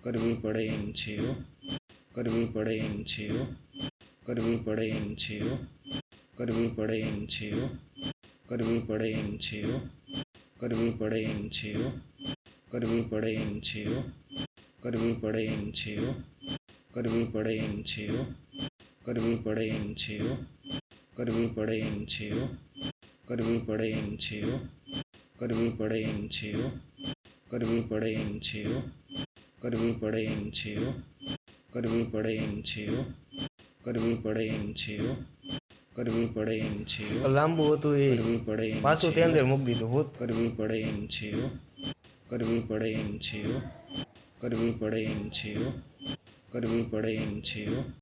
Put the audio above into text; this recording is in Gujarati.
કરવી પડે એમ છે ઓ, કરવી પડે એમ છે ઓ, કરવી પડે એમ છે ઓ, કરવી પડે એમ છે ઓ, કરવી પડે એમ છે ઓ, કરવી પડે એમ છે ઓ, કરવી પડે એમ છે ઓ, કરવી પડે એમ છે ઓ, કરવી પડે એમ છે ઓ, કરવી પડે એમ છે ઓ, કરવી પડે એમ છે ઓ, કરવી પડે એમ છે ઓ, કરવી પડે એમ છે ઓ, કરવી પડે એમ છે ઓ, કરવી પડે એમ છે ઓ, કરવી પડે એમ છે ઓ, કરવી પડે એમ છે ઓ, કરવી પડે એમ છે ઓ, લાંબુ હતું એ કરવી પડે એમ પાછું છે ત્યાં ઓ, અંદર મૂકી દીધું હોત. કરવી પડે એમ છે ઓ, કરવી પડે એમ છે ઓ, કરવી પડે એમ છે ઓ, કરવી પડે એમ છે ઓ.